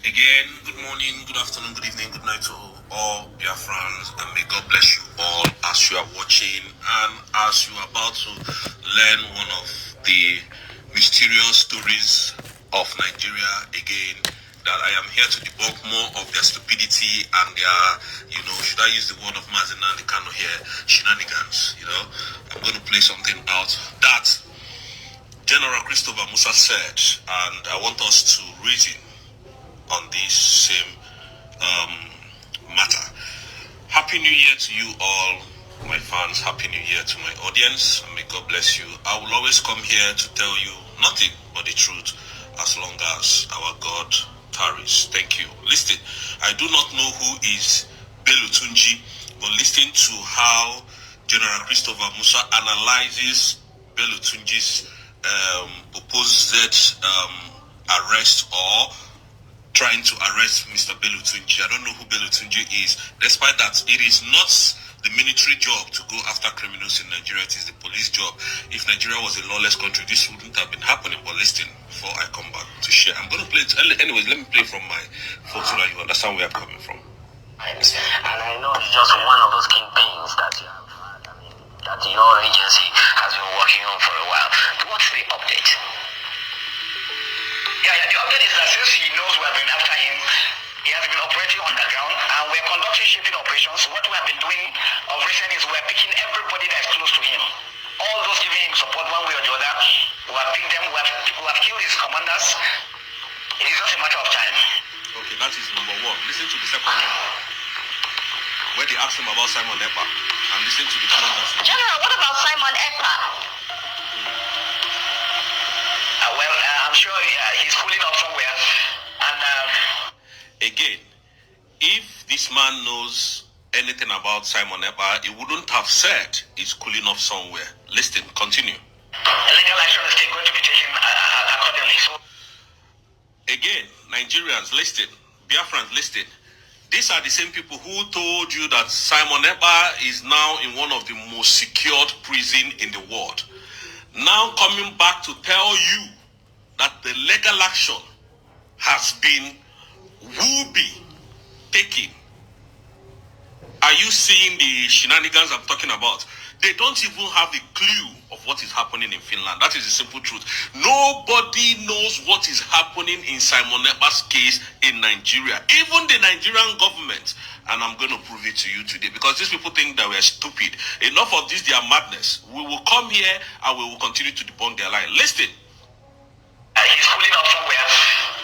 Again, good morning, good afternoon, good evening, good night to all Biafrans, and may God bless you all as you are watching and as you are about to learn one of the mysterious stories of Nigeria again. That I am here to debunk more of their stupidity and their, should I use the word of Mazina and the Kano here, shenanigans. I'm going to play something out that General Christopher Musa said, and I want us to reason on this same matter. Happy New Year to you all, my fans. Happy New Year to my audience, and may God bless you. I will always come here to tell you nothing but the truth as long as our God tarries. Thank you. Listen, I do not know who is Bello Tunji, but listen to how General Christopher Musa analyzes Bello Tunji's supposed arrest or trying to arrest Mr. Bello Tunji. I don't know who Bello Tunji is. Despite that, it is not the military job to go after criminals in Nigeria. It is the police job. If Nigeria was a lawless country, this wouldn't have been happening. But listen, before I come back to share, I'm going to play it. Anyways, let me play from my phone so that you understand where I'm coming from. And I know it's just one of those kingpins that you have had, that your agency has been working on for a while. What's the update? Yeah, the update is that since he knows we have been after him, he has been operating underground, and we're conducting shipping operations. What we have been doing of recent is we're picking everybody that is close to him. All those giving him support one way or the other, we have picked them, we have killed his commanders. It is just a matter of time. Okay, that is number one. Listen to the second one, where they asked him about Simon Ekpa, and listen to the Plunder. General, what about Simon Ekpa? I'm sure he's cooling off somewhere. And again, if this man knows anything about Simon Ekpa, he wouldn't have said he's cooling off somewhere. Listen, continue. Legal action is still going to be taken accordingly. So, again, Nigerians, listen. Biafrans, listen. These are the same people who told you that Simon Ekpa is now in one of the most secured prisons in the world. Now coming back to tell you that the legal action has been taken. Are you seeing the shenanigans I'm talking about? They don't even have a clue of what is happening in Finland. That is the simple truth. Nobody knows what is happening in Simon Ekpa's case in Nigeria. Even the Nigerian government. And I'm going to prove it to you today, because these people think that we are stupid. Enough of this, their madness. We will come here and we will continue to debunk their lie. Listen. He's cooling off somewhere,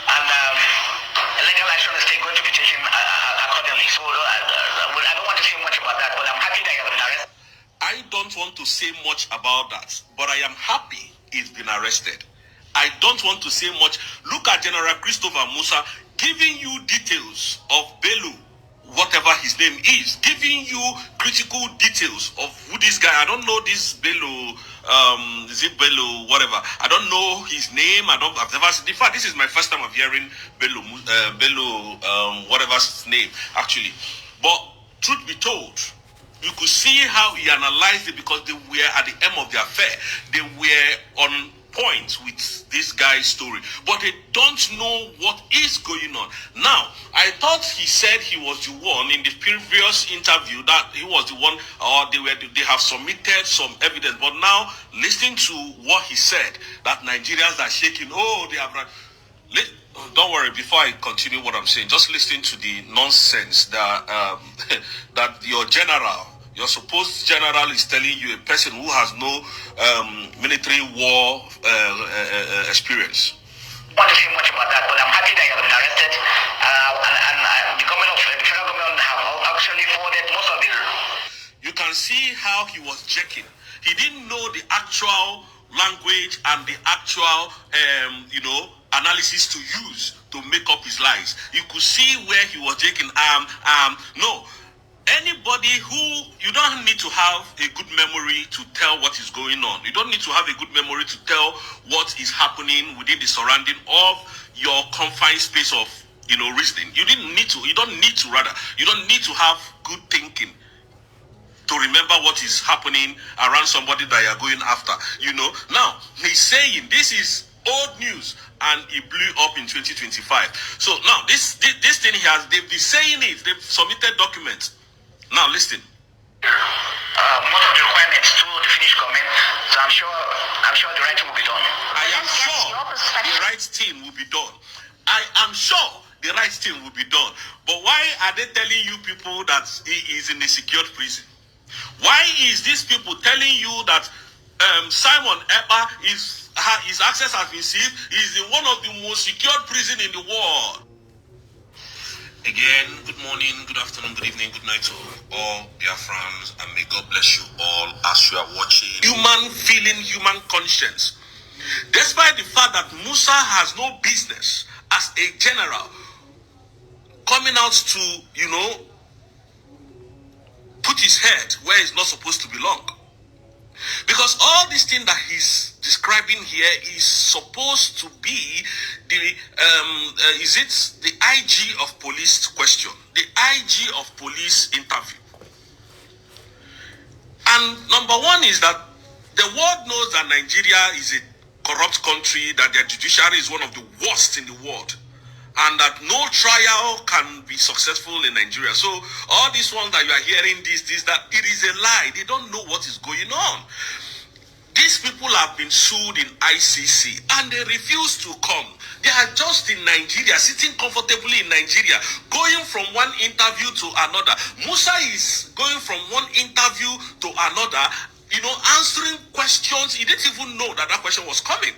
and legal action is still going to be taken accordingly. So I don't want to say much about that, but I'm happy that you have been arrested. I don't want to say much about that, but I am happy he's been arrested. I don't want to say much. Look at General Christopher Musa giving you details of Bello, whatever his name is, giving you critical details of who this guy. I don't know this Bello, is it Bello, whatever. I don't know his name. I've never seen. In fact, this is my first time of hearing Bello, whatever's his name, actually. But truth be told, you could see how he analyzed it, because they were at the end of their affair. They were on point with this guy's story, but they don't know what is going on. Now, I thought he said he was the one in the previous interview, that he was the one, or they have submitted some evidence. But now, listening to what he said, that Nigerians are shaking. Oh, they have. Don't worry. Before I continue what I'm saying, just listen to the nonsense that that your general, your supposed general, is telling you, a person who has no military war experience. I don't want to say much about that, but I'm happy that you have been arrested. And the federal government have actually forwarded most of the. You can see how he was checking. He didn't know the actual language and the actual, analysis to use to make up his lies. You could see where he was checking. No. Anybody who, you don't need to have a good memory to tell what is going on. You don't need to have a good memory to tell what is happening within the surrounding of your confined space of, reasoning. You don't need to have good thinking to remember what is happening around somebody that you are going after. Now, he's saying this is old news. and it blew up in 2025. So now this thing here, they've been saying it. They've submitted documents. Now listen. Most of the requirements to the finished comment, so I'm sure the right thing will be done. I am sure the right thing will be done. I am sure the right thing will be done. But why are they telling you people that he is in a secured prison? Why is these people telling you that Simon Ekpa his access has been seized? He's in one of the most secured prison in the world. Again, good morning, good afternoon, good evening, good night to all dear friends, and may God bless you all as you are watching. Human feeling, human conscience. Despite the fact that Musa has no business as a general coming out to, put his head where he's not supposed to belong. Because all this thing that he's describing here is supposed to be the IG of police question, the IG of police interview. And number one is that the world knows that Nigeria is a corrupt country, that their judiciary is one of the worst in the world, and that no trial can be successful in Nigeria. So all these ones that you are hearing, that, it is a lie. They don't know what is going on. These people have been sued in ICC and they refuse to come. They are just in Nigeria, sitting comfortably in Nigeria, going from one interview to another. Musa is going from one interview to another, answering questions. He didn't even know that question was coming.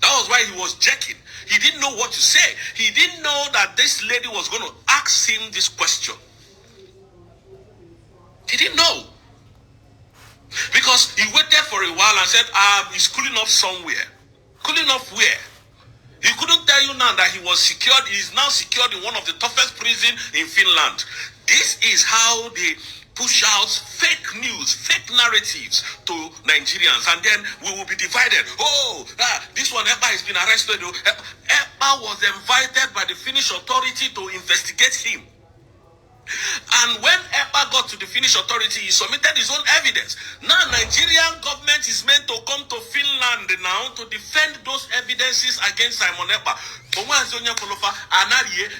That was why he was checking. He didn't know what to say. He didn't know that this lady was going to ask him this question. He didn't know. Because he waited for a while and said, he's cooling off somewhere. Cooling off where? He couldn't tell you now that he was secured. He's now secured in one of the toughest prisons in Finland. This is how they push out fake news, fake narratives to Nigerians, and then we will be divided. This one, Ekpa has been arrested. Ekpa was invited by the Finnish authority to investigate him. And when Ekpa got to the Finnish authority, he submitted his own evidence. Now, Nigerian government is meant to come to Finland now to defend those evidences against Simon Ekpa.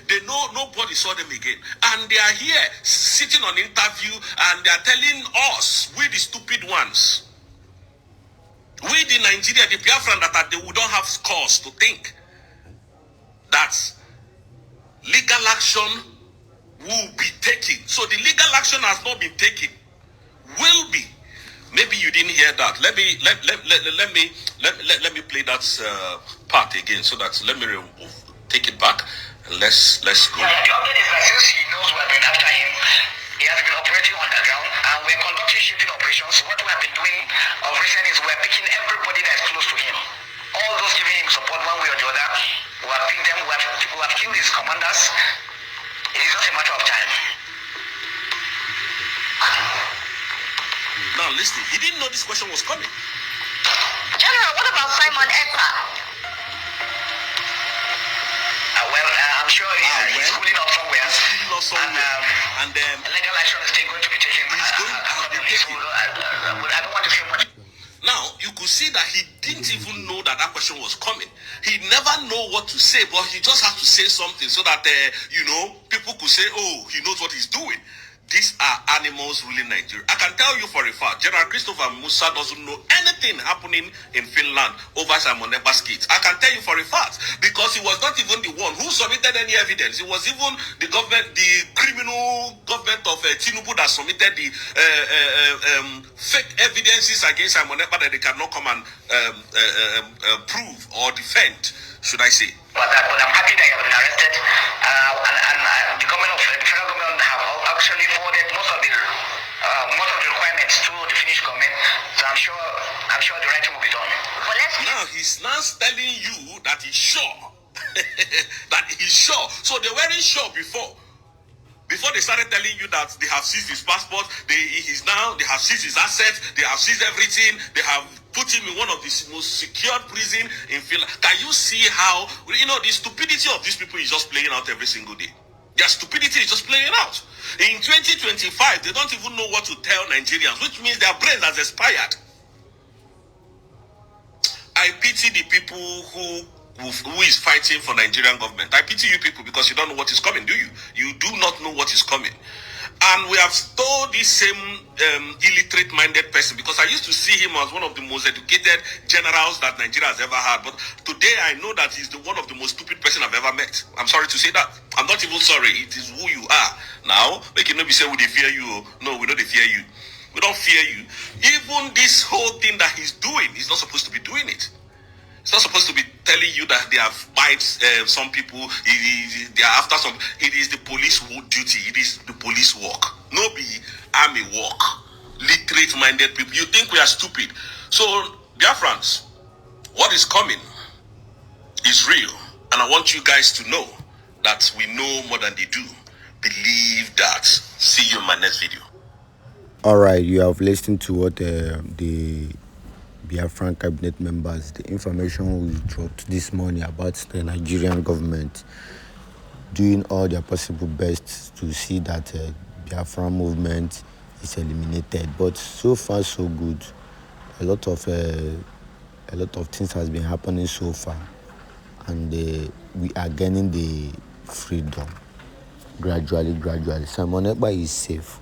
They know nobody saw them again. And they are here sitting on interview and they are telling us, we the stupid ones, we the Nigeria, the Biafran, that we don't have cause to think that legal action will be taken. So the legal action has not been taken. Will be. Maybe you didn't hear that. Let me play that part again. So that let me take it back and let's go. Yeah, the update is that since he knows we have been after him, he has been operating underground, and we're conducting shifting operations. What we have been doing of recent is we're picking everybody that's close to him. All those giving him support one way or the other, we have picked them. We have killed his commanders. It is just a matter of time. Now listen, he didn't know this question was coming. General, what about Simon Ekpa? I'm sure he's cooling off somewhere. And then legal action is still going to be taken. I don't want to say much. Now, you could see that he didn't even know that question was coming. He never know what to say, but he just has to say something so that, people could say, oh, he knows what he's doing. These are animals ruling Nigeria. I can tell you for a fact, General Christopher Musa doesn't know anything happening in Finland over Simon Ekpa's kids. I can tell you for a fact, because he was not even the one who submitted any evidence. It was even the government, the criminal government of Tinubu that submitted the fake evidences against Simon Ekpa that they cannot come and prove or defend, should I say. But I'm happy that he has been arrested, and the government of the federal government have actually forwarded most of the requirements to the Finnish government. So I'm sure the right thing will be done. But now he's now telling you that he's sure, that he's sure. So they weren't sure before. Before they started telling you that they have seized his passport, they have seized his assets, they have seized everything, they have put him in one of the most secured prison in Finland. Can you see how, the stupidity of these people is just playing out every single day? Their stupidity is just playing out. In 2025, they don't even know what to tell Nigerians, which means their brain has expired. I pity the people who who is fighting for Nigerian government. I pity you people because you don't know what is coming, do you? You do not know what is coming. And we have told this same illiterate-minded person, because I used to see him as one of the most educated generals that Nigeria has ever had. But today I know that he's one of the most stupid person I've ever met. I'm sorry to say that. I'm not even sorry. It is who you are. Now, they can not be saying, we fear you. No, we don't fear you. We don't fear you. Even this whole thing that he's doing, he's not supposed to be doing it. It's not supposed to be telling you that they have bites some people. They are after some. It is the police duty. It is the police work. No be army work. Literate-minded people. You think we are stupid. So, dear friends, what is coming is real. And I want you guys to know that we know more than they do. Believe that. See you in my next video. All right, you have listened to what the Biafran cabinet members, the information we dropped this morning about the Nigerian government doing all their possible best to see that Biafran movement is eliminated. But so far so good. A lot of things has been happening so far, and we are gaining the freedom gradually. Simon Ekpa is safe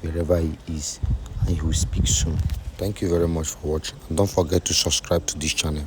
wherever he is, and he will speak soon. Thank you very much for watching, and don't forget to subscribe to this channel.